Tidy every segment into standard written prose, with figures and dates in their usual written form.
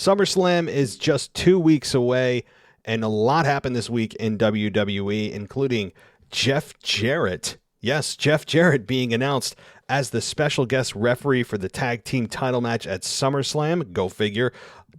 SummerSlam is just 2 weeks away, and a lot happened this week in WWE, including Jeff Jarrett. Yes, Jeff Jarrett being announced as the special guest referee for the tag team title match at SummerSlam. Go figure.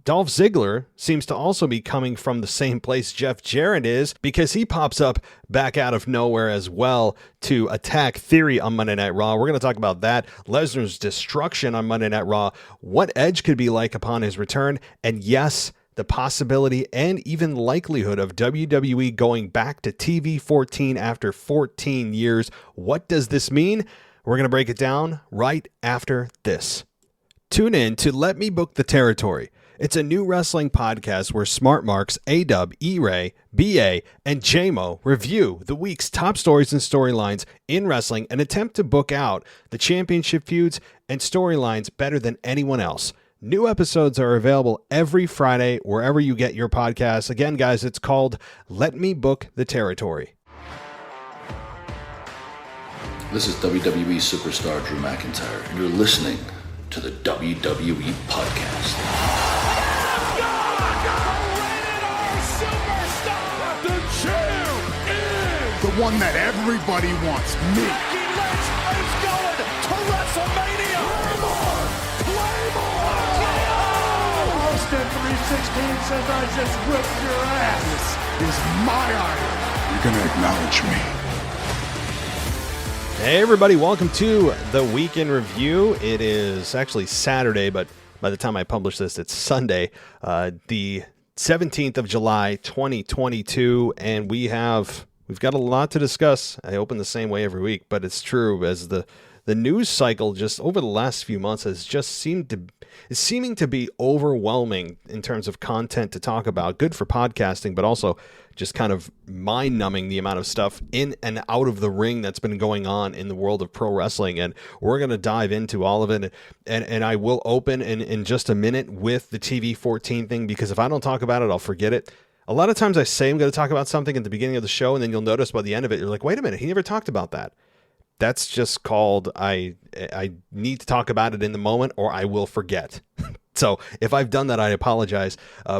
Dolph Ziggler seems to also be coming from the same place Jeff Jarrett is, because he pops up back out of nowhere as well to attack Theory on Monday Night Raw. We're going to talk about that. Lesnar's destruction on Monday Night Raw, what Edge could be like upon his return, and yes, the possibility and even likelihood of WWE going back to TV-14 after 14 years. What does this mean? We're going to break it down right after this. Tune in to Let Me Book the Territory. It's a new wrestling podcast where Smart Marks, A-Dub, E-Ray, B.A., and J-Mo review the week's top stories and storylines in wrestling and attempt to book out the championship feuds and storylines better than anyone else. New episodes are available every Friday wherever you get your podcasts. Again, guys, it's called Let Me Book the Territory. This is WWE superstar Drew McIntyre, and you're listening to the WWE Podcast. The one that everybody wants, me. Becky Lynch is going to WrestleMania. Claymore! Austin 316 says I just whipped your ass. This is my idol. You're going to acknowledge me. Hey everybody, welcome to the Week in Review. It is actually Saturday, but by the time I publish this, it's Sunday, the 17th of July, 2022, and we've got a lot to discuss. I open the same way every week, but it's true, as the news cycle just over the last few months has just seeming to be overwhelming in terms of content to talk about. Good for podcasting, but also just kind of mind-numbing the amount of stuff in and out of the ring that's been going on in the world of pro wrestling. And we're going to dive into all of it. And I will open in just a minute with the TV-14 thing, because if I don't talk about it, I'll forget it. A lot of times I say I'm going to talk about something at the beginning of the show, and then you'll notice by the end of it, you're like, wait a minute, he never talked about that. That's just called I need to talk about it in the moment, or I will forget. So if I've done that, I apologize.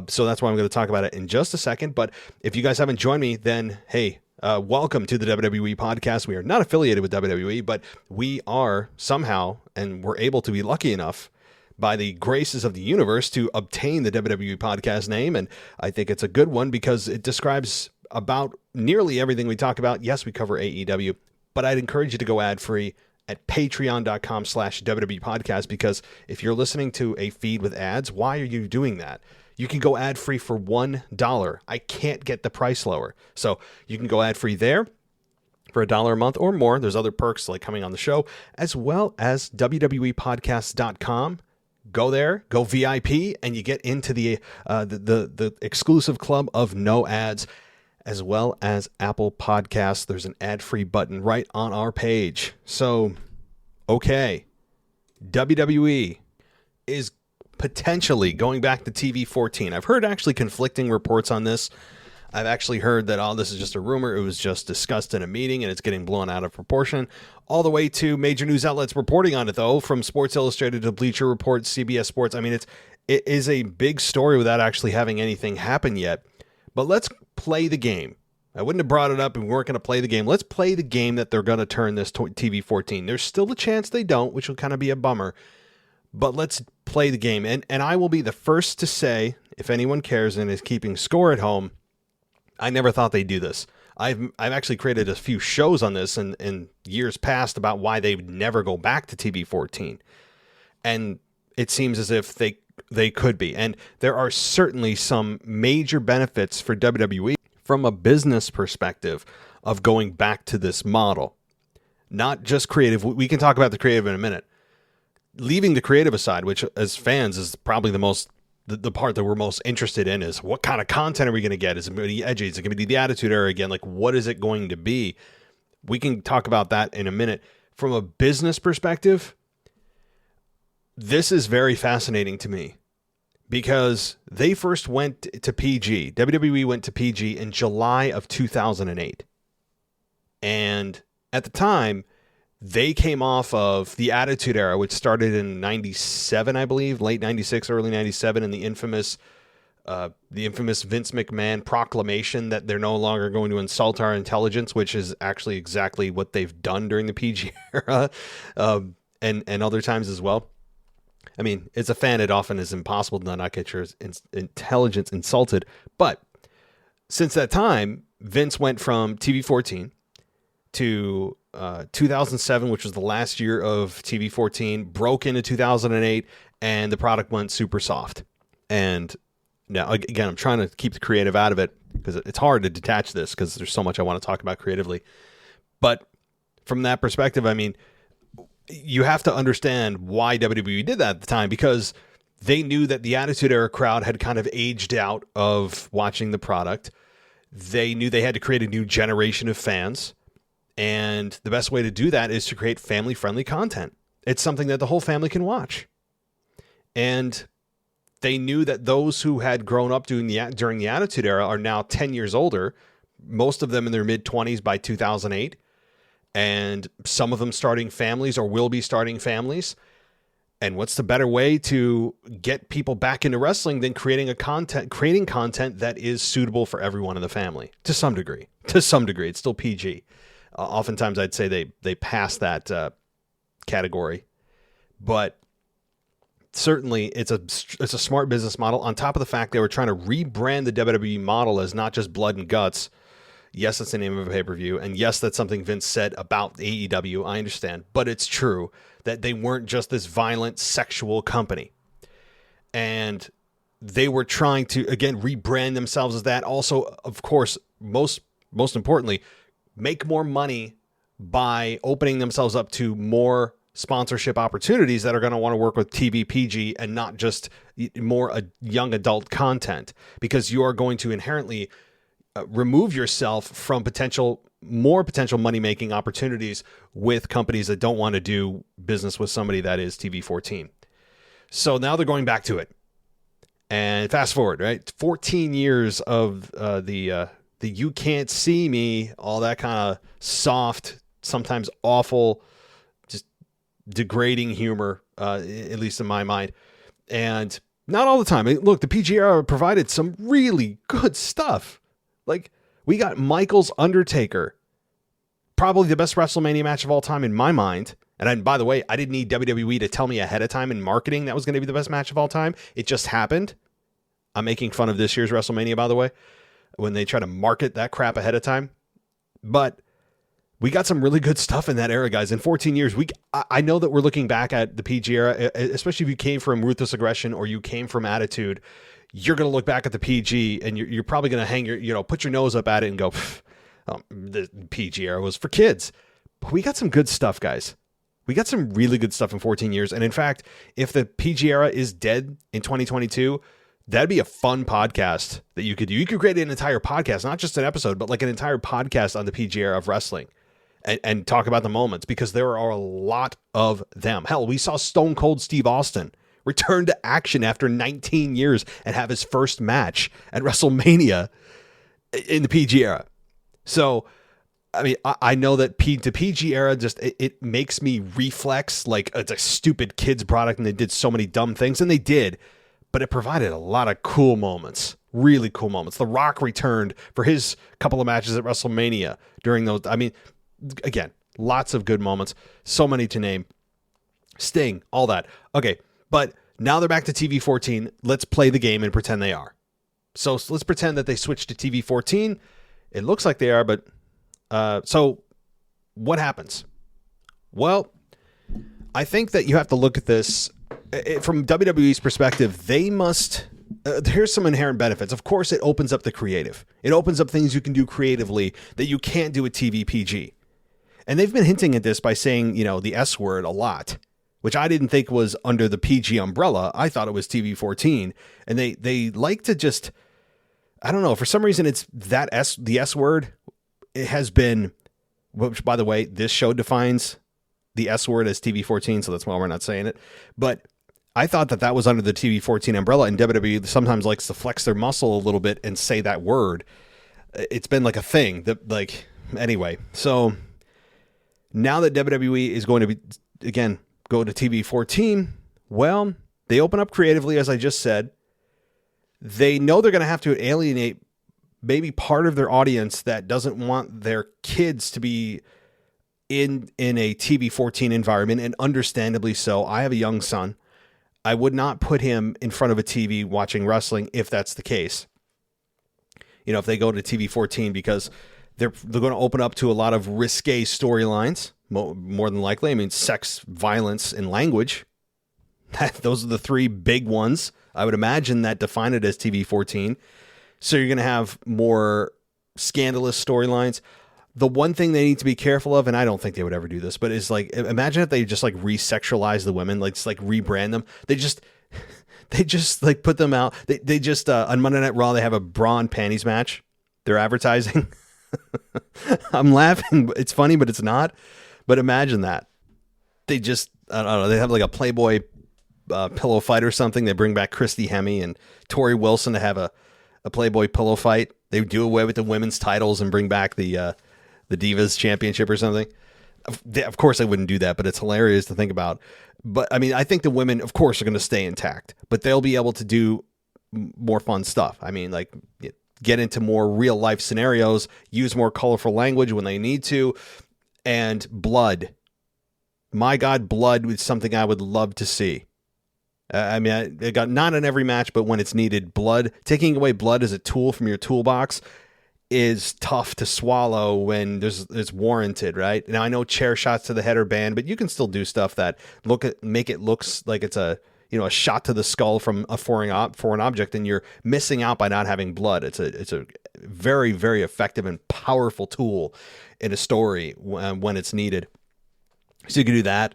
So that's why I'm going to talk about it in just a second. But if you guys haven't joined me, then hey, welcome to the WWE Podcast. We are not affiliated with WWE, but we are somehow, and we're able to be lucky enough by the graces of the universe to obtain the WWE Podcast name. And I think it's a good one because it describes about nearly everything we talk about. Yes, we cover AEW, but I'd encourage you to go ad-free at patreon.com/WWE Podcast, because if you're listening to a feed with ads, why are you doing that? You can go ad-free for $1. I can't get the price lower. So you can go ad-free there for $1 a month or more. There's other perks like coming on the show, as well as WWEpodcast.com. Go there, go VIP, and you get into the exclusive club of no ads, as well as Apple Podcasts. There's an ad-free button right on our page. So, okay, WWE is potentially going back to TV-14. I've heard actually conflicting reports on this. I've actually heard that, this is just a rumor. It was just discussed in a meeting and it's getting blown out of proportion. All the way to major news outlets reporting on it, though, from Sports Illustrated to Bleacher Report, CBS Sports. I mean, it is a big story without actually having anything happen yet. But let's play the game. I wouldn't have brought it up if we weren't going to play the game. Let's play the game that they're going to turn this TV-14. There's still a chance they don't, which will kind of be a bummer. But let's play the game. And I will be the first to say, if anyone cares and is keeping score at home, I never thought they'd do this. I've actually created a few shows on this in years past about why they would never go back to TV-14. And it seems as if they could be. And there are certainly some major benefits for WWE from a business perspective of going back to this model. Not just creative. We can talk about the creative in a minute. Leaving the creative aside, which as fans is probably the part that we're most interested in, is what kind of content are we going to get? Is it going to be edgy? Is it going to be the Attitude Era again? Like, what is it going to be? We can talk about that in a minute. From a business perspective, this is very fascinating to me because they first went to PG. WWE went to PG in July of 2008. And at the time, they came off of the Attitude Era, which started in 97, I believe, late 96, early 97, and the infamous Vince McMahon proclamation that they're no longer going to insult our intelligence, which is actually exactly what they've done during the PG era, and other times as well. I mean, as a fan, it often is impossible to not get your intelligence insulted. But since that time, Vince went from TV-14 to 2007, which was the last year of TV-14, broke into 2008, and the product went super soft. And now, again, I'm trying to keep the creative out of it because it's hard to detach this because there's so much I want to talk about creatively. But from that perspective, I mean, you have to understand why WWE did that at the time, because they knew that the Attitude Era crowd had kind of aged out of watching the product. They knew they had to create a new generation of fans. And the best way to do that is to create family-friendly content. It's something that the whole family can watch. And they knew that those who had grown up during the Attitude Era are now 10 years older, most of them in their mid-20s by 2008. And some of them starting families or will be starting families. And what's the better way to get people back into wrestling than creating content that is suitable for everyone in the family to some degree. It's still PG. Oftentimes I'd say they pass that category, but certainly it's a smart business model. On top of the fact they were trying to rebrand the WWE model as not just blood and guts. Yes, that's the name of a pay-per-view. And yes, that's something Vince said about AEW. I understand. But it's true that they weren't just this violent sexual company. And they were trying to, again, rebrand themselves as that. Also, of course, most importantly, make more money by opening themselves up to more sponsorship opportunities that are going to want to work with TV PG and not just more young adult content. Because you are going to inherently remove yourself from more potential money-making opportunities with companies that don't want to do business with somebody that is TV-14. So now they're going back to it. And fast forward, right? 14 years of the you can't see me, all that kind of soft, sometimes awful, just degrading humor, at least in my mind. And not all the time. Look, the PG era provided some really good stuff. Like, we got Michaels Undertaker, probably the best WrestleMania match of all time in my mind. And by the way, I didn't need WWE to tell me ahead of time in marketing that was going to be the best match of all time. It just happened. I'm making fun of this year's WrestleMania, by the way, when they try to market that crap ahead of time. But we got some really good stuff in that era, guys. In 14 years, I know that we're looking back at the PG era, especially if you came from Ruthless Aggression or you came from Attitude. You're going to look back at the PG and you're probably going to hang put your nose up at it and go, the PG era was for kids. But we got some good stuff, guys. We got some really good stuff in 14 years. And in fact, if the PG era is dead in 2022, that'd be a fun podcast that you could do. You could create an entire podcast, not just an episode, but like an entire podcast on the PG era of wrestling and talk about the moments, because there are a lot of them. Hell, we saw Stone Cold Steve Austin return to action after 19 years and have his first match at WrestleMania in the PG era. So, I mean, I know that the PG era just, it makes me reflex like it's a stupid kids product and they did so many dumb things, and they did, but it provided a lot of cool moments, really cool moments. The Rock returned for his couple of matches at WrestleMania during those. I mean, again, lots of good moments, so many to name. Sting, all that. Okay. But now they're back to TV-14. Let's play the game and pretend they are. So let's pretend that they switched to TV-14. It looks like they are, but so what happens? Well, I think that you have to look at this from WWE's perspective. They must, here's some inherent benefits. Of course, it opens up the creative. It opens up things you can do creatively that you can't do with TV PG. And they've been hinting at this by saying, the S word a lot, which I didn't think was under the PG umbrella. I thought it was TV-14. And they like to just, I don't know, for some reason it's the S word. It has been, which by the way, this show defines the S word as TV-14, so that's why we're not saying it. But I thought that was under the TV-14 umbrella, and WWE sometimes likes to flex their muscle a little bit and say that word. It's been like a thing that, like, anyway. So Now that WWE is going to be, again, go to TV-14, well, they open up creatively, as I just said. They know they're going to have to alienate maybe part of their audience that doesn't want their kids to be in a TV-14 environment, and understandably so. I have a young son. I would not put him in front of a TV watching wrestling if that's the case. If they go to TV-14, because they're going to open up to a lot of risque storylines, more than likely. I mean, sex, violence, and language. Those are the three big ones, I would imagine, that define it as TV-14. So you're going to have more scandalous storylines. The one thing they need to be careful of, and I don't think they would ever do this, but is like, imagine if they just like re-sexualize the women, like just like rebrand them. They just like put them out. They just on Monday Night Raw, they have a bra and panties match. They're advertising. I'm laughing. It's funny, but it's not. But imagine that. They just, I don't know, they have like a Playboy pillow fight or something. They bring back Christy Hemme and Tori Wilson to have a Playboy pillow fight. They do away with the women's titles and bring back the Divas Championship or something. Of course, I wouldn't do that, but it's hilarious to think about. But I mean, I think the women, of course, are going to stay intact, but they'll be able to do more fun stuff. I mean, like get into more real life scenarios, use more colorful language when they need to, and blood. My God, blood is something I would love to see. I mean, I got not in every match, but when it's needed, blood. Taking away blood as a tool from your toolbox is tough to swallow when it's warranted, right? Now I know chair shots to the head are banned, but you can still do stuff that make it looks like it's a shot to the skull from a foreign object, and you're missing out by not having blood. It's a very, very effective and powerful tool in a story when it's needed. So you can do that,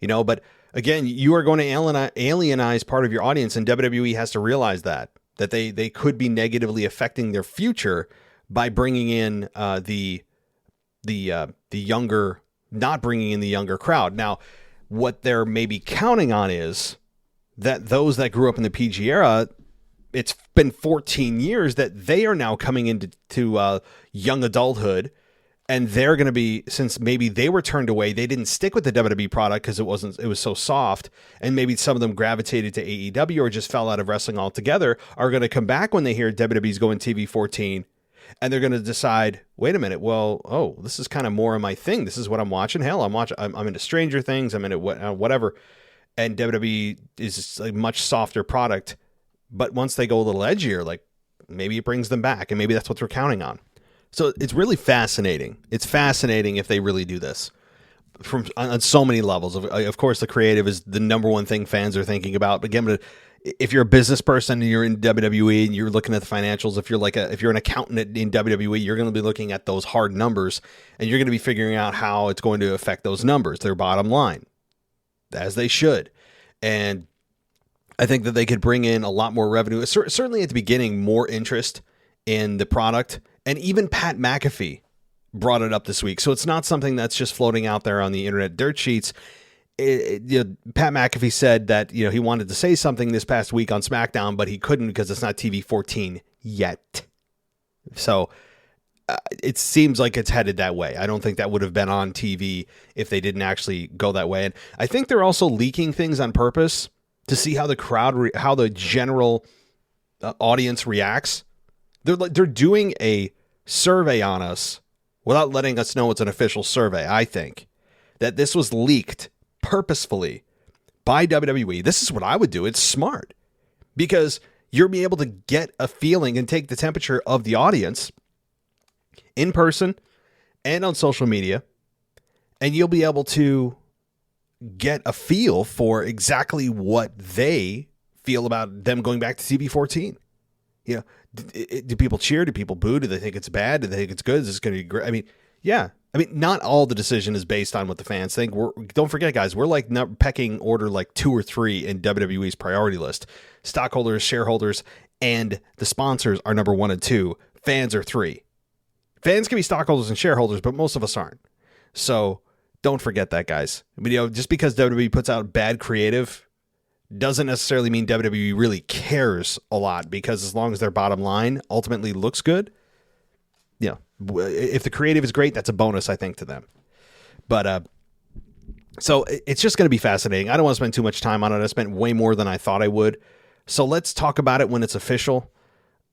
but again, you are going to alienize part of your audience, and WWE has to realize that they could be negatively affecting their future by bringing in the younger, not bringing in the younger crowd. Now, what they're maybe counting on is that those that grew up in the PG era, it's been 14 years that they are now coming into young adulthood. And they're going to be, since maybe they were turned away, they didn't stick with the WWE product because it was so soft, and maybe some of them gravitated to AEW or just fell out of wrestling altogether, are going to come back when they hear WWE's going TV-14, and they're going to decide, wait a minute, well, this is kind of more of my thing. This is what I'm watching. Hell, I'm into Stranger Things. I'm into whatever. And WWE is a much softer product, but once they go a little edgier, like maybe it brings them back, and maybe that's what they're counting on. So it's really fascinating. It's fascinating if they really do this on so many levels. Of course, the creative is the number one thing fans are thinking about. But again, if you're a business person and you're in WWE and you're looking at the financials, if you're an accountant in WWE, you're going to be looking at those hard numbers, and you're going to be figuring out how it's going to affect those numbers, their bottom line, as they should. And I think that they could bring in a lot more revenue. Certainly at the beginning, more interest in the product. And even Pat McAfee brought it up this week. So it's not something that's just floating out there on the internet dirt sheets. Pat McAfee said that he wanted to say something this past week on SmackDown, but he couldn't because it's not TV-14 yet. So it seems like it's headed that way. I don't think that would have been on TV if they didn't actually go that way. And I think they're also leaking things on purpose to see how how the general audience reacts. They're doing a survey on us without letting us know it's an official survey. I think that this was leaked purposefully by WWE. This is what I would do. It's smart because you'll be able to get a feeling and take the temperature of the audience in person and on social media, and you'll be able to get a feel for exactly what they feel about them going back to TV-14. Do people cheer? Do people boo? Do they think it's bad? Do they think it's good? Is this going to be great? I mean, yeah. I mean, not all the decision is based on what the fans think. Don't forget, guys, we're like pecking order like 2 or 3 in WWE's priority list. Stockholders, shareholders, and the sponsors are number 1 and 2. Fans are 3. Fans can be stockholders and shareholders, but most of us aren't. So don't forget that, guys. I mean, just because WWE puts out bad creative doesn't necessarily mean WWE really cares a lot, because as long as their bottom line ultimately looks good, if the creative is great, that's a bonus, I think, to them. But so it's just going to be fascinating. I don't want to spend too much time on it. I spent way more than I thought I would. So let's talk about it when it's official.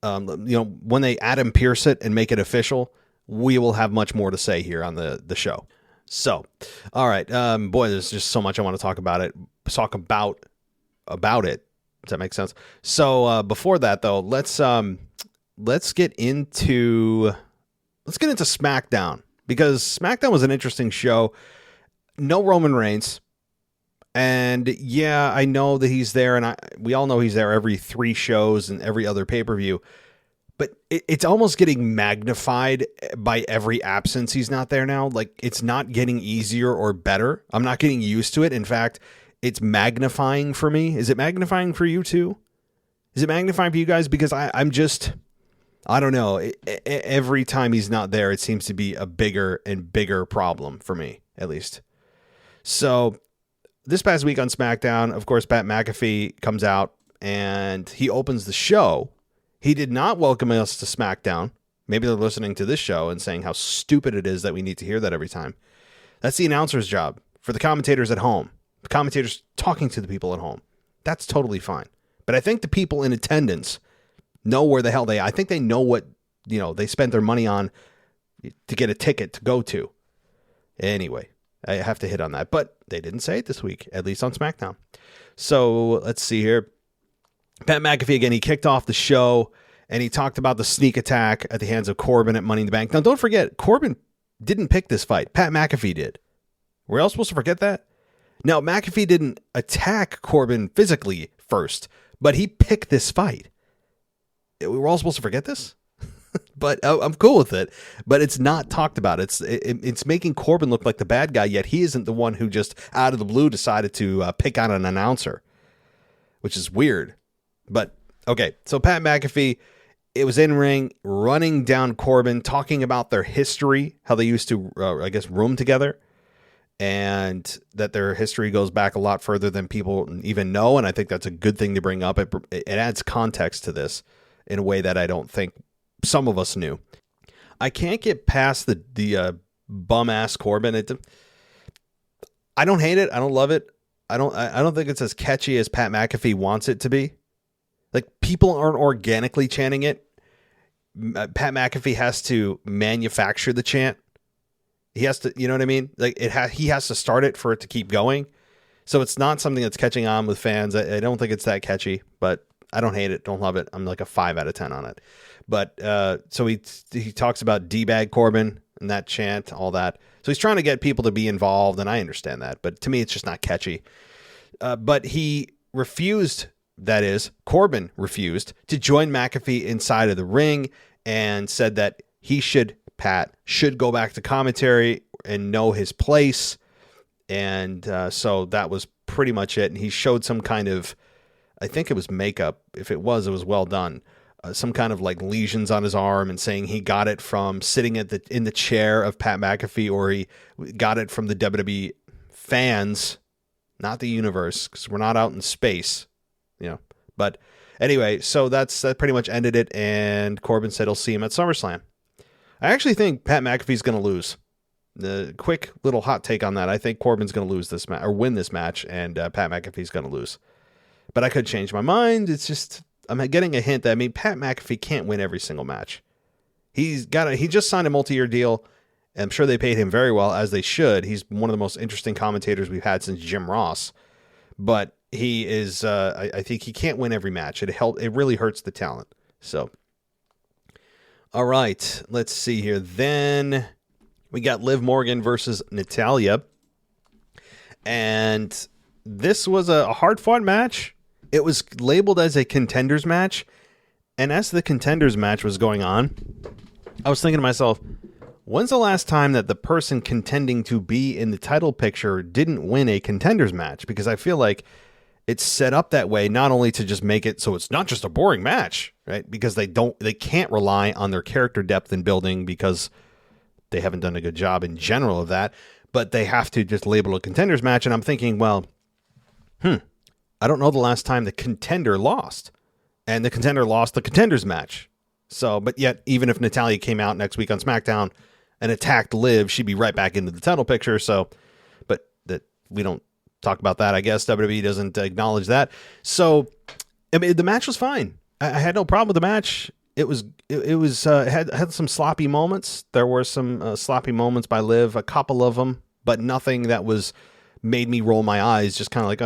When they Adam Pearce it and make it official, we will have much more to say here on the show. So, all right, boy, there's just so much I want to talk about it. Talk about it. Does that make sense? So before that, though, let's get into SmackDown, because SmackDown was an interesting show. No Roman Reigns. And yeah, I know that he's there, and we all know he's there every 3 shows and every other pay-per-view. But it's almost getting magnified by every absence he's not there now. Like, it's not getting easier or better. I'm not getting used to it. In fact, it's magnifying for me. Is it magnifying for you too? Is it magnifying for you guys? Because I'm just, I don't know. Every time he's not there, it seems to be a bigger and bigger problem for me, at least. So this past week on SmackDown, of course, Pat McAfee comes out and he opens the show. He did not welcome us to SmackDown. Maybe they're listening to this show and saying how stupid it is that we need to hear that every time. That's the announcer's job for the commentators at home. The commentators talking to the people at home. That's totally fine. But I think the people in attendance know where the hell I think they know what, they spent their money on to get a ticket to go to. Anyway, I have to hit on that. But they didn't say it this week, at least on SmackDown. So let's see here. Pat McAfee, again, he kicked off the show, and he talked about the sneak attack at the hands of Corbin at Money in the Bank. Now, don't forget, Corbin didn't pick this fight. Pat McAfee did. We're all supposed to forget that? Now, McAfee didn't attack Corbin physically first, but he picked this fight. We're all supposed to forget this? But I'm cool with it. But it's not talked about. It's making Corbin look like the bad guy, yet he isn't the one who just out of the blue decided to pick on an announcer, which is weird. But, okay, so Pat McAfee, it was in ring, running down Corbin, talking about their history, how they used to, room together, and that their history goes back a lot further than people even know, and I think that's a good thing to bring up. It adds context to this in a way that I don't think some of us knew. I can't get past the bum-ass Corbin. I don't hate it. I don't love it. I don't think it's as catchy as Pat McAfee wants it to be. Like, people aren't organically chanting it. Pat McAfee has to manufacture the chant. He has to, you know what I mean? Like, he has to start it for it to keep going. So it's not something that's catching on with fans. I don't think it's that catchy, but I don't hate it. Don't love it. I'm like a 5 out of 10 on it. But so he talks about D-bag Corbin and that chant, all that. So he's trying to get people to be involved, and I understand that. But to me, it's just not catchy. But he refused. That is, Corbin refused to join McAfee inside of the ring and said that Pat should go back to commentary and know his place. And so that was pretty much it. And he showed some kind of, I think it was makeup. If it was well done. Some kind of like lesions on his arm, and saying he got it from sitting in the chair of Pat McAfee, or he got it from the WWE fans, not the universe, because we're not out in space. But anyway, so that pretty much ended it, and Corbin said he'll see him at SummerSlam. I actually think Pat McAfee's going to lose. The quick little hot take on that: I think Corbin's going to lose this match, or win this match, and Pat McAfee's going to lose. But I could change my mind. It's just I'm getting a hint that Pat McAfee can't win every single match. He just signed a multi-year deal. And I'm sure they paid him very well, as they should. He's one of the most interesting commentators we've had since Jim Ross. But he is, I think he can't win every match. It really hurts the talent. So, all right, let's see here. Then we got Liv Morgan versus Natalya. And this was a hard-fought match. It was labeled as a contenders match. And as the contenders match was going on, I was thinking to myself, when's the last time that the person contending to be in the title picture didn't win a contenders match? Because I feel like it's set up that way, not only to just make it so it's not just a boring match, right? Because they can't rely on their character depth and building, because they haven't done a good job in general of that, but they have to just label a contenders match. And I'm thinking, well, I don't know the last time the contender lost, and the contender lost the contenders match. So, but yet, even if Natalya came out next week on SmackDown, and attacked Liv, she'd be right back into the title picture. So, but that we don't talk about that. I guess WWE doesn't acknowledge that. So, I mean, the match was fine. I had no problem with the match. It had some sloppy moments. There were some sloppy moments by Liv, a couple of them, but nothing that made me roll my eyes. Just kind of like,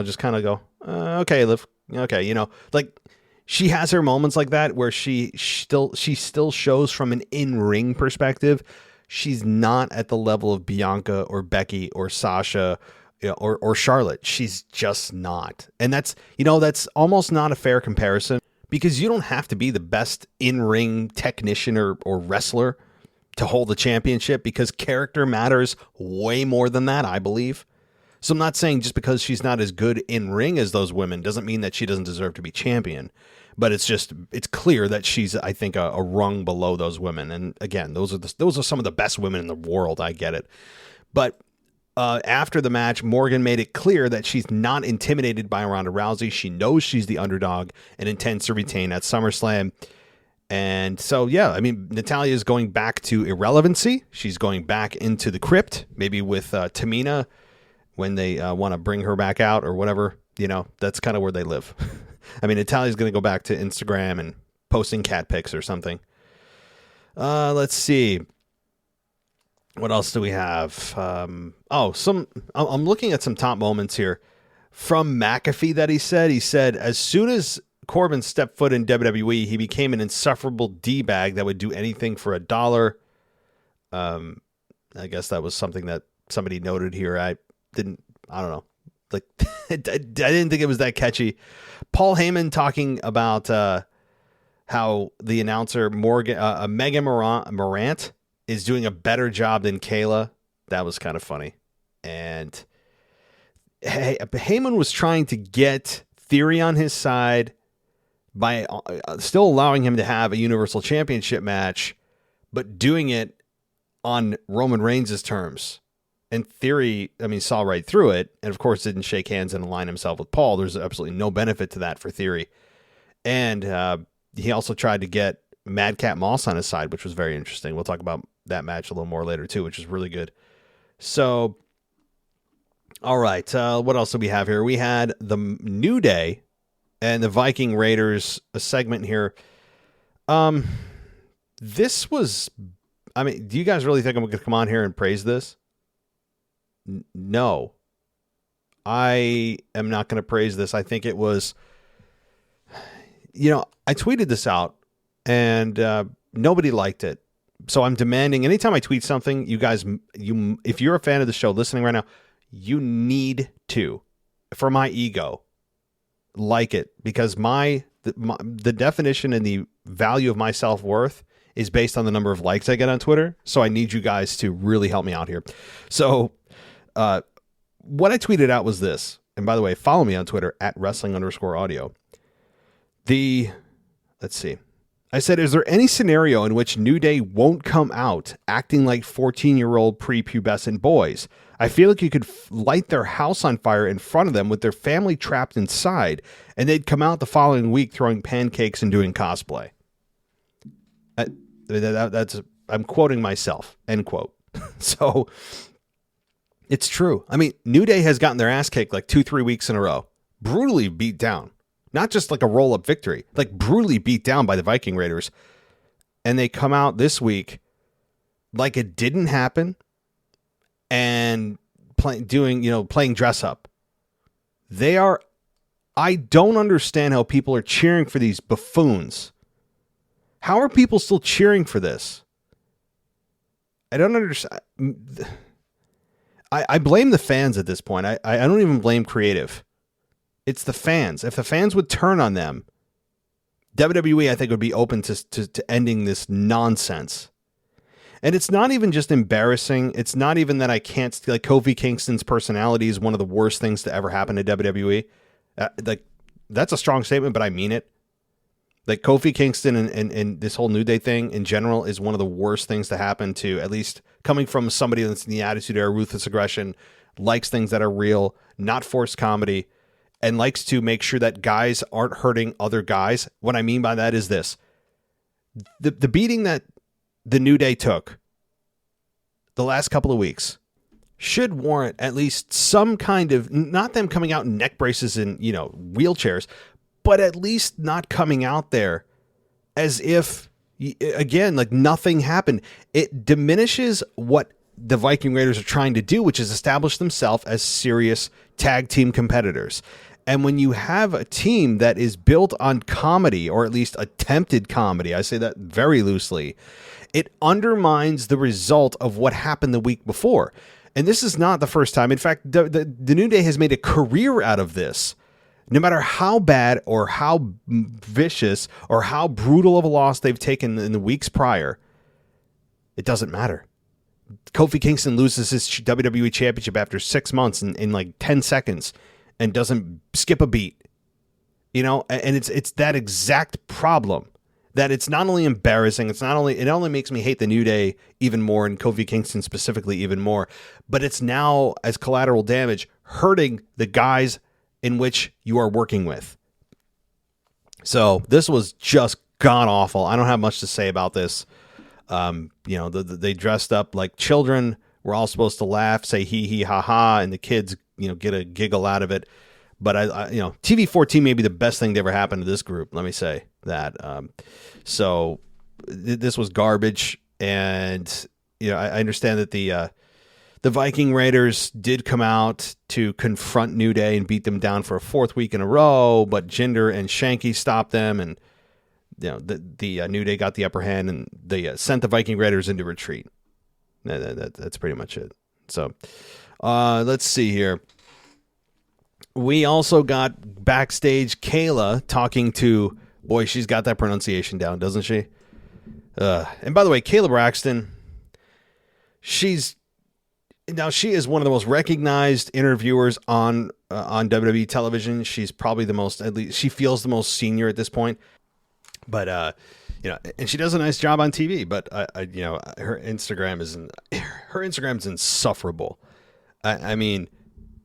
just kind of go, okay, Liv, okay, like she has her moments like that where she still shows from an in-ring perspective. She's not at the level of Bianca or Becky or Sasha, or Charlotte. She's just not, and that's almost not a fair comparison. Because you don't have to be the best in-ring technician or wrestler to hold the championship, because character matters way more than that, I believe. So I'm not saying just because she's not as good in-ring as those women doesn't mean that she doesn't deserve to be champion. But it's clear that she's, I think, a rung below those women. And again, those are some of the best women in the world. I get it. But after the match, Morgan made it clear that she's not intimidated by Ronda Rousey. She knows she's the underdog and intends to retain at SummerSlam. And so, yeah, I mean, Natalya is going back to irrelevancy. She's going back into the crypt, maybe with Tamina when they want to bring her back out or whatever. That's kind of where they live. I mean, Natalya's going to go back to Instagram and posting cat pics or something. Let's see. What else do we have? I'm looking at some top moments here from McAfee that he said, as soon as Corbin stepped foot in WWE, he became an insufferable D-bag that would do anything for $1. I guess that was something that somebody noted here. I don't know. Like, I didn't think it was that catchy. Paul Heyman talking about how the announcer Megan Morant is doing a better job than Kayla. That was kind of funny. And Heyman was trying to get Theory on his side by still allowing him to have a Universal Championship match, but doing it on Roman Reigns' terms. And Theory, saw right through it, and of course didn't shake hands and align himself with Paul. There's absolutely no benefit to that for Theory. And he also tried to get Madcap Moss on his side, which was very interesting. We'll talk about that match a little more later too, which is really good. So, all right, what else do we have here? We had the New Day and the Viking Raiders, a segment here. This was, do you guys really think I'm going to come on here and praise this? No, I am not going to praise this. I think it was, I tweeted this out and nobody liked it. So I'm demanding anytime I tweet something, you guys, if you're a fan of the show listening right now, you need to, for my ego, like it, because the definition and the value of my self-worth is based on the number of likes I get on Twitter. So I need you guys to really help me out here. So what I tweeted out was this, and by the way, follow me on Twitter at wrestling_audio. Let's see. I said, is there any scenario in which New Day won't come out acting like 14-year-old prepubescent boys? I feel like you could light their house on fire in front of them with their family trapped inside, and they'd come out the following week throwing pancakes and doing cosplay. I'm quoting myself, end quote. So it's true. New Day has gotten their ass kicked like 2-3 weeks in a row, brutally beat down. Not just like a roll-up victory, like brutally beat down by the Viking Raiders. And they come out this week like it didn't happen and playing dress up. I don't understand how people are cheering for these buffoons. How are people still cheering for this? I don't understand. I blame the fans at this point. I don't even blame creative. It's the fans. If the fans would turn on them, WWE, I think, would be open to ending this nonsense. And it's not even just embarrassing. It's not even that I can't, like, Kofi Kingston's personality is one of the worst things to ever happen to WWE. That's a strong statement, but I mean it. Like, Kofi Kingston and this whole New Day thing in general is one of the worst things to happen to, at least coming from somebody that's in the Attitude Era, ruthless aggression, likes things that are real, not forced comedy, and likes to make sure that guys aren't hurting other guys. What I mean by that is this. The beating that the New Day took the last couple of weeks should warrant at least some kind of, not them coming out in neck braces and, wheelchairs, but at least not coming out there as if, again, like nothing happened. It diminishes what the Viking Raiders are trying to do, which is establish themselves as serious tag team competitors. And when you have a team that is built on comedy, or at least attempted comedy, I say that very loosely, it undermines the result of what happened the week before. And this is not the first time. In fact, the New Day has made a career out of this. No matter how bad or how vicious or how brutal of a loss they've taken in the weeks prior, it doesn't matter. Kofi Kingston loses his WWE Championship after 6 months in like 10 seconds and doesn't skip a beat. And it's that exact problem. That it's not only embarrassing, it only makes me hate the New Day even more, and Kofi Kingston specifically even more, but it's now, as collateral damage, hurting the guys in which you are working with. So this was just god awful. I don't have much to say about this. They dressed up like children. We're all supposed to laugh, say hee hee ha ha, and the kids, get a giggle out of it. But I TV-14 may be the best thing that ever happened to this group. Let me say that. So this was garbage, and I understand that the Viking Raiders did come out to confront New Day and beat them down for a fourth week in a row, but Jinder and Shanky stopped them, and the New Day got the upper hand, and they sent the Viking Raiders into retreat. That's pretty much it. So let's see here. We also got backstage Kayla talking to, boy, she's got that pronunciation down, doesn't she? And by the way, Kayla Braxton, she is one of the most recognized interviewers on WWE television. She's probably the most, at least she feels the most senior at this point. But and she does a nice job on TV. But her Instagram is insufferable. I mean,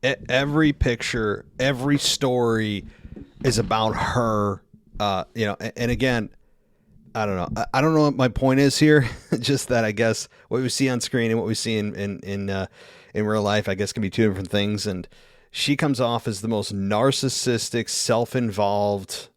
every picture, every story is about her. And again, I don't know. I don't know what my point is here. Just that I guess what we see on screen and what we see in real life, I guess, can be two different things. And she comes off as the most narcissistic, self-involved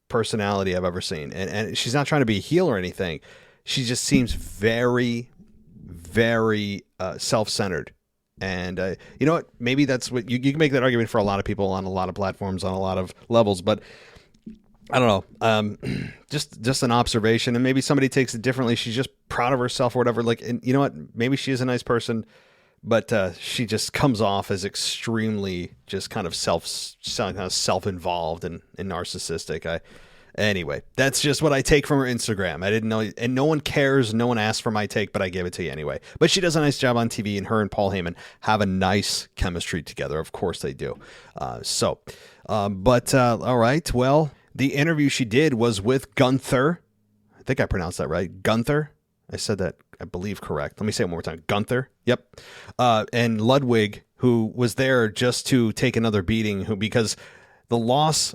personality I've ever seen. And she's not trying to be a heel or anything. She just seems very, very self-centered. And you know what? Maybe that's what you can make that argument for a lot of people on a lot of platforms on a lot of levels, but I don't know. Just an observation, and maybe somebody takes it differently. She's just proud of herself or whatever. Like, and you know what? Maybe she is a nice person, but she just comes off as extremely just kind of self-involved and narcissistic. Anyway, that's just what I take from her Instagram. I didn't know, and no one cares. No one asked for my take, but I gave it to you anyway. But she does a nice job on TV, and her and Paul Heyman have a nice chemistry together. Of course they do. All right. Well, the interview she did was with Gunther. I think I pronounced that right. Gunther. I said that, I believe, correct. Let me say it one more time. Gunther. Yep. And Ludwig, who was there just to take another beating, because the loss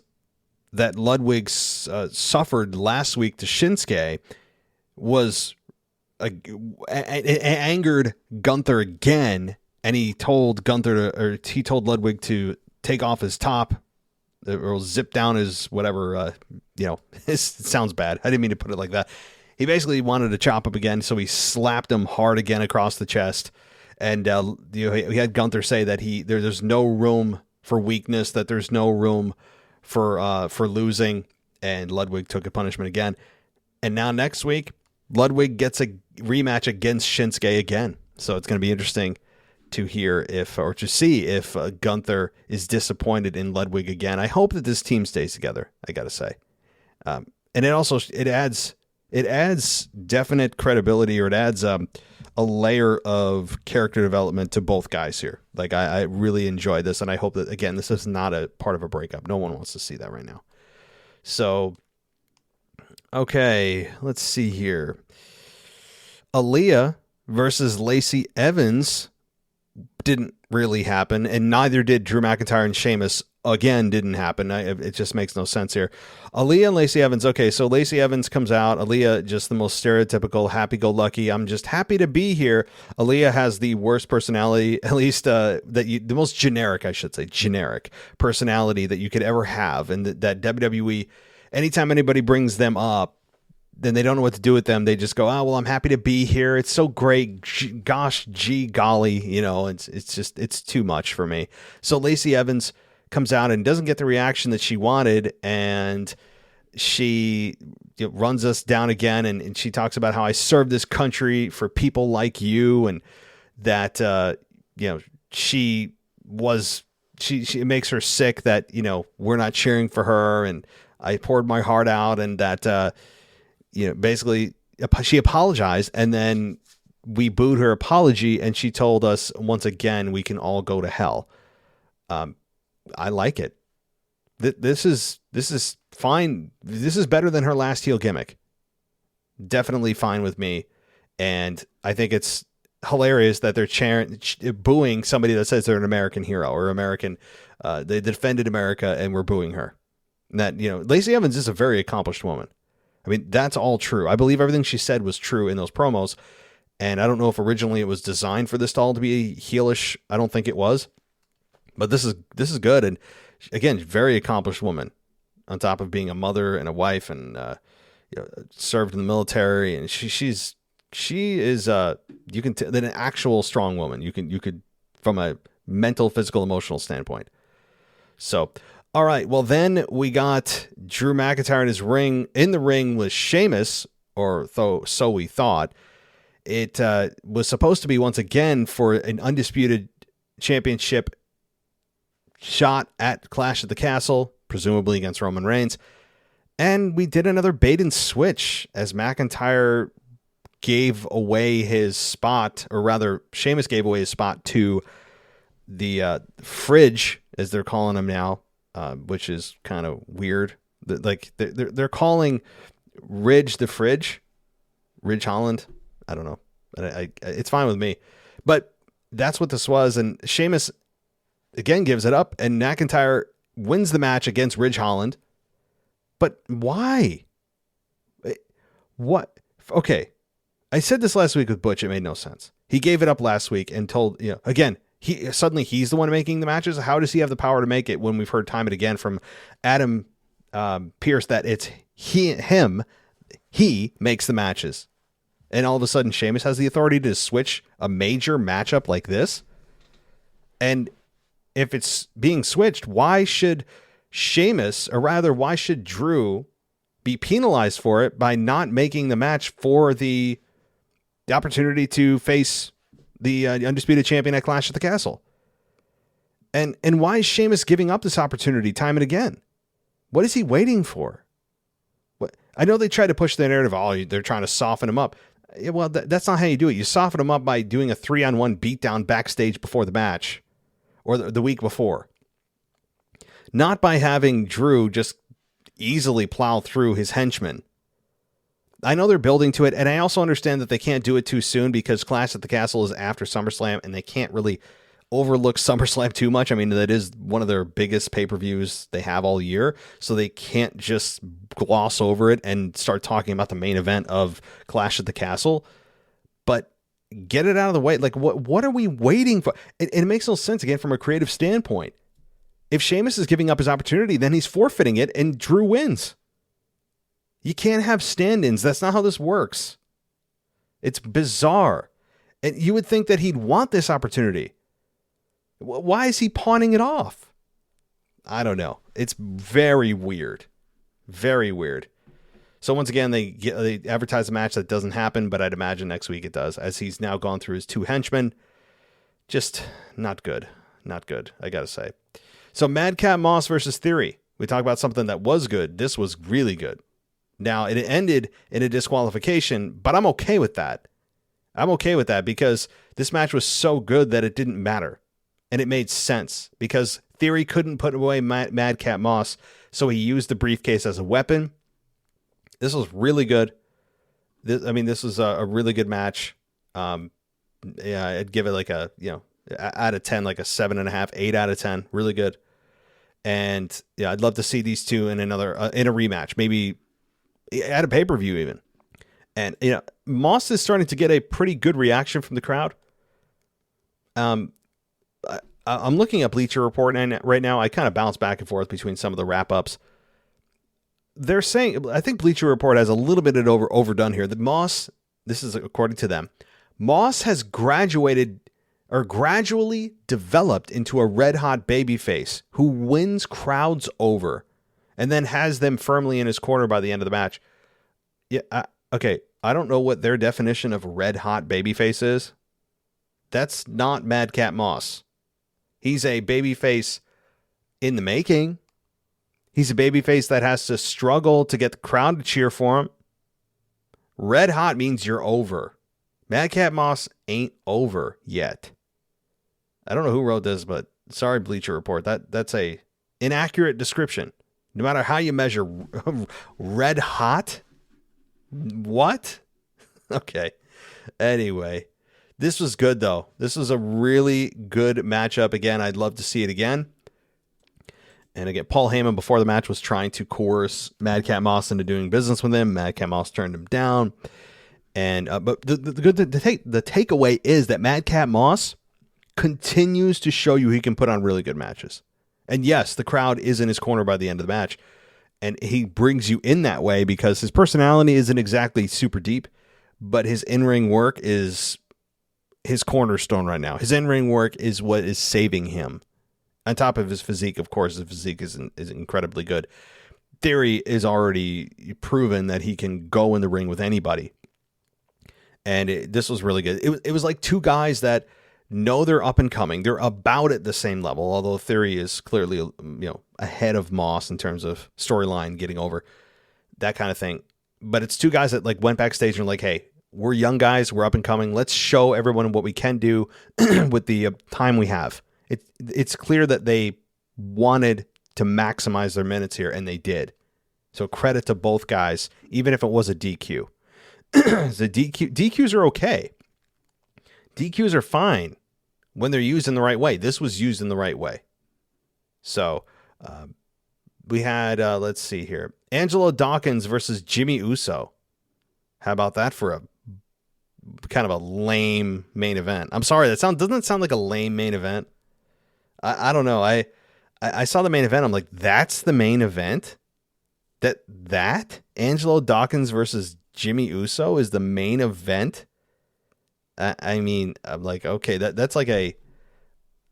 that Ludwig suffered last week to Shinsuke was it angered Gunther again, and he told Ludwig to take off his top or zip down his whatever. It sounds bad. I didn't mean to put it like that. He basically wanted to chop up again, so he slapped him hard again across the chest, and he had Gunther say that there's no room for weakness, that there's no room for losing, and Ludwig took a punishment again. And now next week, Ludwig gets a rematch against Shinsuke again. So it's going to be interesting to see if Gunther is disappointed in Ludwig again. I hope that this team stays together, I got to say. And it adds definite credibility, or it adds a layer of character development to both guys here. Like, I really enjoy this, and I hope that, again, this is not a part of a breakup. No one wants to see that right now. So, okay, let's see here. Aaliyah versus Lacey Evans didn't really happen, and neither did Drew McIntyre and Sheamus again didn't happen. It just makes no sense here. Aaliyah and Lacey Evans. Okay, so Lacey Evans comes out. Aaliyah, just the most stereotypical happy-go-lucky. I'm just happy to be here. Aaliyah has the worst personality, at least the most generic, I should say, generic personality that you could ever have, and that WWE, anytime anybody brings them up, then they don't know what to do with them. They just go, oh, well, I'm happy to be here. It's so great. Gosh, gee, golly, it's too much for me. So Lacey Evans comes out and doesn't get the reaction that she wanted, and she runs us down again, and she talks about how I serve this country for people like you, and that she it makes her sick that we're not cheering for her, and I poured my heart out, and that basically she apologized, and then we booed her apology, and she told us once again we can all go to hell. I like it. This is fine. This is better than her last heel gimmick. Definitely fine with me. And I think it's hilarious that they're booing somebody that says they're an American hero or American. They defended America and we're booing her. And that, Lacey Evans is a very accomplished woman. I mean, that's all true. I believe everything she said was true in those promos. And I don't know if originally it was designed for this doll to be heelish. I don't think it was. But this is good, and again, very accomplished woman. On top of being a mother and a wife, and served in the military, and she is you can an actual strong woman. You could from a mental, physical, emotional standpoint. So, all right, well then we got Drew McIntyre in the ring with Sheamus, or so we thought. It was supposed to be once again for an undisputed championship shot at Clash at the Castle, presumably against Roman Reigns. And we did another bait and switch as McIntyre gave away his spot, or rather Sheamus gave away his spot to the Fridge, as they're calling him now, which is kind of weird. They're calling Ridge the Fridge, Ridge Holland. I don't know. It's fine with me. But that's what this was, and Sheamus again gives it up, and McIntyre wins the match against Ridge Holland. But why? What? Okay. I said this last week with Butch. It made no sense. He gave it up last week and told, again, he's the one making the matches. How does he have the power to make it when we've heard time and again from Adam Pearce that it's he makes the matches? And all of a sudden Sheamus has the authority to switch a major matchup like this? And if it's being switched, why should Sheamus, or rather, why should Drew be penalized for it by not making the match for the opportunity to face the undisputed champion at Clash at the Castle? And why is Sheamus giving up this opportunity time and again? What is he waiting for? I know they try to push the narrative. Oh, they're trying to soften him up. Well, that's not how you do it. You soften him up by doing a 3-on-1 beatdown backstage before the match, or the week before. Not by having Drew just easily plow through his henchmen. I know they're building to it, and I also understand that they can't do it too soon because Clash at the Castle is after SummerSlam, and they can't really overlook SummerSlam too much. I mean, that is one of their biggest pay-per-views they have all year, so they can't just gloss over it and start talking about the main event of Clash at the Castle. But get it out of the way. Like, what are we waiting for? It makes no sense, again, from a creative standpoint. If Sheamus is giving up his opportunity, then he's forfeiting it, and Drew wins. You can't have stand-ins. That's not how this works. It's bizarre. And you would think that he'd want this opportunity. Why is he pawning it off? I don't know. It's very weird. Very weird. So once again, they advertise a match that doesn't happen, but I'd imagine next week it does, as he's now gone through his 2 henchmen. Just not good. Not good, I gotta say. So Madcap Moss versus Theory. We talked about something that was good. This was really good. Now, it ended in a disqualification, but I'm okay with that. I'm okay with that because this match was so good that it didn't matter. And it made sense because Theory couldn't put away Madcap Moss, so he used the briefcase as a weapon. This was really good. This was a really good match. I'd give it like out of 10, like a 7.5, 8 out of 10. Really good. And yeah, I'd love to see these two in another in a rematch, maybe at a pay-per-view even. And Moss is starting to get a pretty good reaction from the crowd. I'm looking at Bleacher Report and right now. I kind of bounce back and forth between some of the wrap-ups. They're saying, I think Bleacher Report has a little bit of overdone here. That Moss, this is according to them, Moss has gradually developed into a red-hot babyface who wins crowds over and then has them firmly in his corner by the end of the match. Yeah, okay, I don't know what their definition of red-hot babyface is. That's not Madcap Moss. He's a babyface in the making. He's a babyface that has to struggle to get the crowd to cheer for him. Red hot means you're over. Madcap Moss ain't over yet. I don't know who wrote this, but sorry, Bleacher Report. That's a inaccurate description. No matter how you measure red hot. What? Okay. Anyway, this was good though. This was a really good matchup. Again, I'd love to see it again. And again, Paul Heyman before the match was trying to coerce Madcap Moss into doing business with him. Madcap Moss turned him down. And but the takeaway is that Madcap Moss continues to show you he can put on really good matches. And yes, the crowd is in his corner by the end of the match. And he brings you in that way because his personality isn't exactly super deep, but his in-ring work is his cornerstone right now. His in-ring work is what is saving him. On top of his physique, of course, his physique is incredibly good. Theory is already proven that he can go in the ring with anybody. And this was really good. It was like two guys that know they're up and coming. They're about at the same level, although Theory is clearly ahead of Moss in terms of storyline, getting over, that kind of thing. But it's two guys that like went backstage and were like, hey, we're young guys, we're up and coming. Let's show everyone what we can do with the time we have. It's clear that they wanted to maximize their minutes here, and they did. So credit to both guys, even if it was a DQ. DQs are okay. DQs are fine when they're used in the right way. This was used in the right way. So we had, let's see here, Angelo Dawkins versus Jimmy Uso. How about that for a kind of a lame main event? I'm sorry, doesn't it sound like a lame main event? I don't know. I saw the main event. I'm like, that's the main event? That Angelo Dawkins versus Jimmy Uso is the main event? I mean, I'm like, okay, that's like a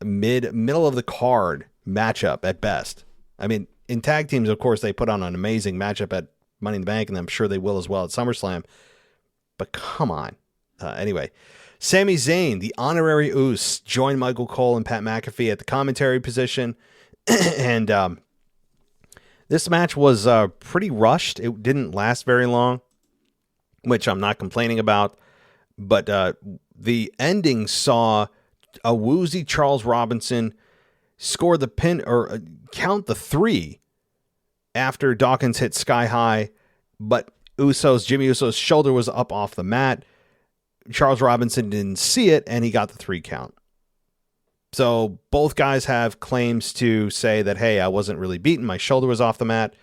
middle of the card matchup at best. I mean, in tag teams, of course, they put on an amazing matchup at Money in the Bank, and I'm sure they will as well at SummerSlam. But come on. Anyway, Sami Zayn, the honorary Uso, joined Michael Cole and Pat McAfee at the commentary position. And this match was pretty rushed. It didn't last very long, which I'm not complaining about. But the ending saw a woozy Charles Robinson score the pin or count the 3 after Dawkins hit sky high. But Jimmy Uso's shoulder was up off the mat. Charles Robinson didn't see it, and he got the 3 count. So both guys have claims to say that, hey, I wasn't really beaten. My shoulder was off the mat.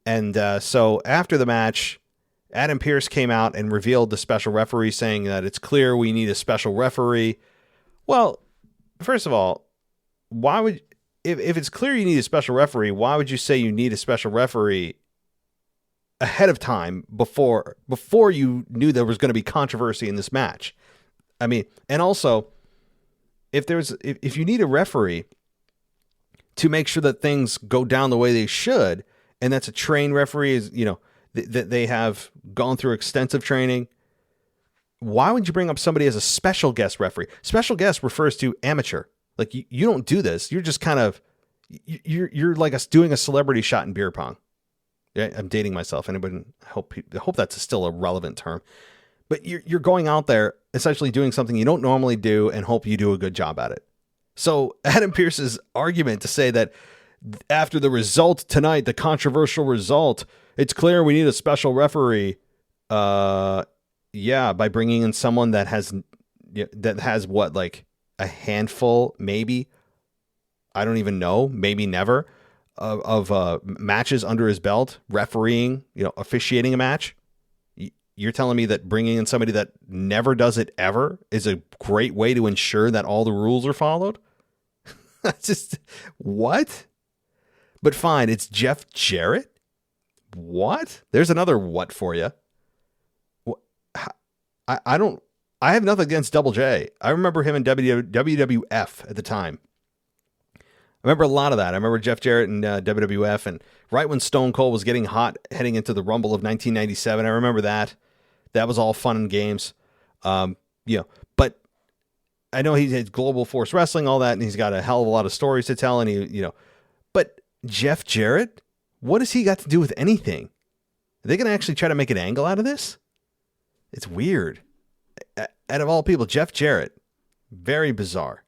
And so after the match, Adam Pearce came out and revealed the special referee, saying that it's clear we need a special referee. Well, first of all, why would, if it's clear you need a special referee, why would you say you need a special referee ahead of time before you knew there was going to be controversy in this match? I mean, and also, if you need a referee to make sure that things go down the way they should, and that's a trained referee, is that they have gone through extensive training, why would you bring up somebody as a special guest referee? Special guest refers to amateur. Like you don't do this. You're just kind of you're like doing a celebrity shot in beer pong. Yeah, I'm dating myself. Anybody? I hope that's still a relevant term. But you're going out there essentially doing something you don't normally do and hope you do a good job at it. So Adam Pearce's argument to say that after the result tonight, the controversial result, it's clear we need a special referee. By bringing in someone that has what, like a handful, maybe, I don't even know, maybe never, matches under his belt, refereeing, officiating a match. You're telling me that bringing in somebody that never does it ever is a great way to ensure that all the rules are followed? That's just, what? But fine, it's Jeff Jarrett? What? There's another what for you. I have nothing against Double J. I remember him in WWF at the time. I remember a lot of that. I remember Jeff Jarrett in WWF, and right when Stone Cold was getting hot heading into the Rumble of 1997, I remember that. That was all fun and games. But I know he had Global Force Wrestling, all that, and he's got a hell of a lot of stories to tell, and but Jeff Jarrett, what has he got to do with anything? Are they going to actually try to make an angle out of this? It's weird. Out of all people, Jeff Jarrett, very bizarre.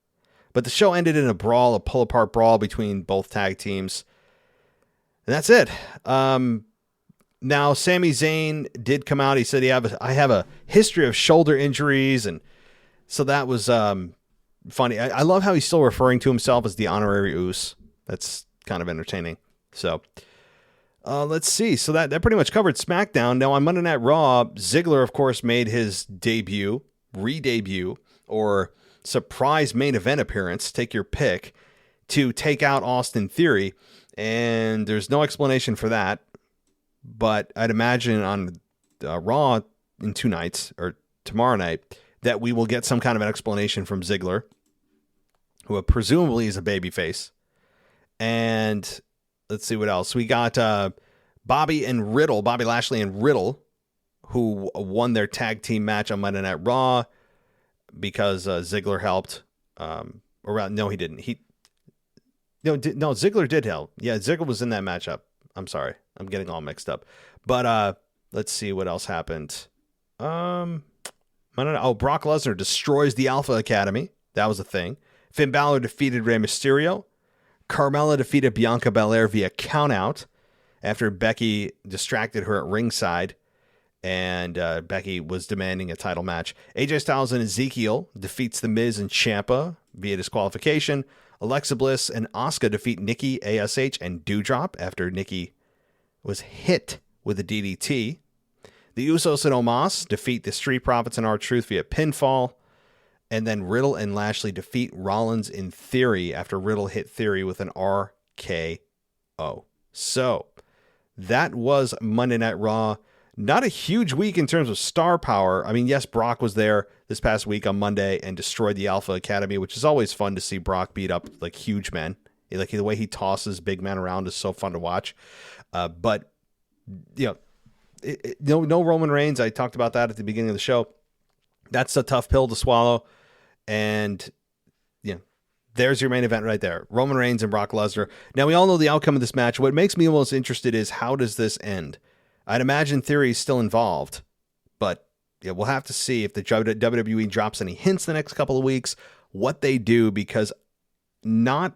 But the show ended in a brawl, a pull-apart brawl between both tag teams. And that's it. Now, Sami Zayn did come out. He said, I have a history of shoulder injuries. And so that was funny. I love how he's still referring to himself as the honorary Uce. That's kind of entertaining. So let's see. So that pretty much covered SmackDown. Now on Monday Night Raw, Ziggler, of course, made his re-debut, or surprise main event appearance, take your pick, to take out Austin Theory. And there's no explanation for that. But I'd imagine on Raw in 2 nights, or tomorrow night, that we will get some kind of an explanation from Ziggler, who presumably is a babyface. And let's see what else. We got Bobby Lashley and Riddle, who won their tag team match on Monday Night Raw because Ziggler helped. No, he didn't. Ziggler did help. Yeah, Ziggler was in that matchup. I'm sorry. I'm getting all mixed up. But let's see what else happened. Brock Lesnar destroys the Alpha Academy. That was a thing. Finn Balor defeated Rey Mysterio. Carmella defeated Bianca Belair via countout after Becky distracted her at ringside, and Becky was demanding a title match. AJ Styles and Ezekiel defeats The Miz and Ciampa via disqualification. Alexa Bliss and Asuka defeat Nikki, ASH, and Doudrop after Nikki was hit with a DDT. The Usos and Omos defeat the Street Profits and R-Truth via pinfall. And then Riddle and Lashley defeat Rollins in Theory after Riddle hit Theory with an RKO. So that was Monday Night Raw. Not a huge week in terms of star power. I mean, yes, Brock was there this past week on Monday and destroyed the Alpha Academy, which is always fun to see Brock beat up like huge men. Like the way he tosses big men around is so fun to watch. But no Roman Reigns. I talked about that at the beginning of the show. That's a tough pill to swallow. And there's your main event right there. Roman Reigns and Brock Lesnar. Now we all know the outcome of this match. What makes me most interested is, how does this end? I'd imagine Theory is still involved, but we'll have to see if the WWE drops any hints the next couple of weeks, what they do, because not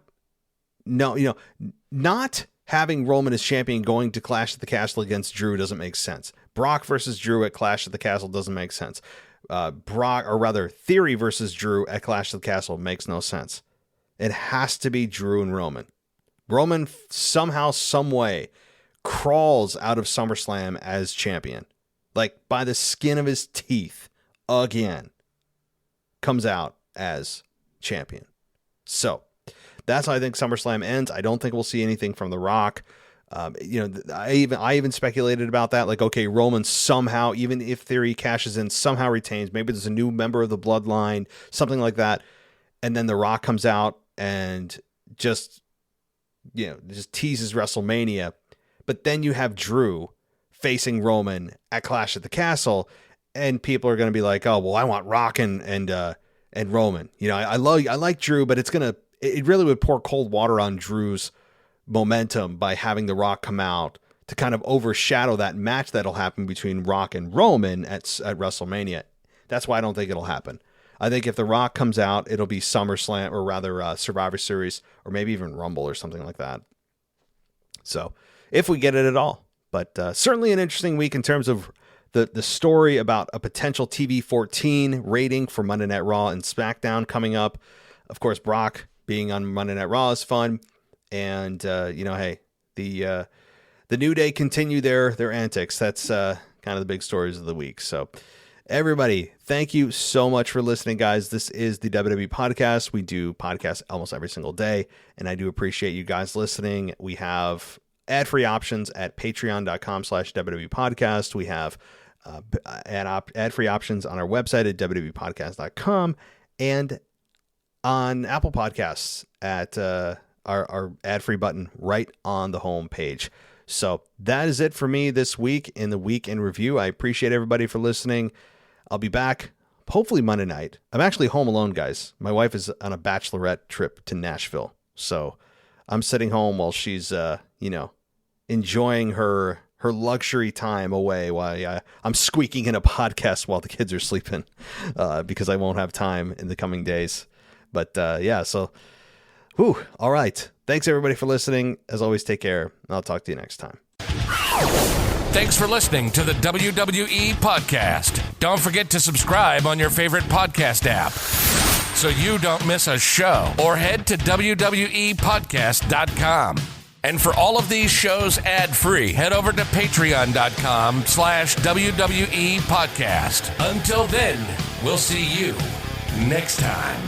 having Roman as champion going to Clash at the Castle against Drew doesn't make sense. Brock versus Drew at Clash at the Castle doesn't make sense. Theory versus Drew at Clash at the Castle makes no sense. It has to be Drew and Roman. Roman somehow, some way, crawls out of SummerSlam as champion, like by the skin of his teeth, again, comes out as champion. So that's how I think SummerSlam ends. I don't think we'll see anything from The Rock. I even speculated about that. Like, okay, Roman somehow, even if Theory cashes in, somehow retains. Maybe there's a new member of the bloodline, something like that. And then The Rock comes out and just teases WrestleMania. But then you have Drew facing Roman at Clash at the Castle, and people are going to be like, "Oh, well, I want Rock and Roman." I like Drew, but it really would pour cold water on Drew's momentum by having The Rock come out to kind of overshadow that match that'll happen between Rock and Roman at WrestleMania. That's why I don't think it'll happen. I think if The Rock comes out, it'll be SummerSlam, or rather Survivor Series, or maybe even Rumble or something like that. So if we get it at all. But certainly an interesting week in terms of the story about a potential TV-14 rating for Monday Night Raw and SmackDown coming up. Of course, Brock being on Monday Night Raw is fun. And, hey, the New Day continue their antics. That's kind of the big stories of the week. So everybody, thank you so much for listening, guys. This is the WWE Podcast. We do podcasts almost every single day, and I do appreciate you guys listening. We have ad-free options at patreon.com/WWE Podcast. We have ad-free options on our website at WWEpodcast.com and on Apple Podcasts at our ad-free button right on the home page. So that is it for me this week in the Week in Review. I appreciate everybody for listening. I'll be back hopefully Monday night. I'm actually home alone, guys. My wife is on a bachelorette trip to Nashville. So I'm sitting home while she's, enjoying her luxury time away while I'm squeaking in a podcast while the kids are sleeping because I won't have time in the coming days. But all right. Thanks everybody for listening. As always, take care. I'll talk to you next time. Thanks for listening to the WWE Podcast. Don't forget to subscribe on your favorite podcast app so you don't miss a show, or head to WWEpodcast.com. And for all of these shows ad-free, head over to patreon.com/WWE Podcast. Until then, we'll see you next time.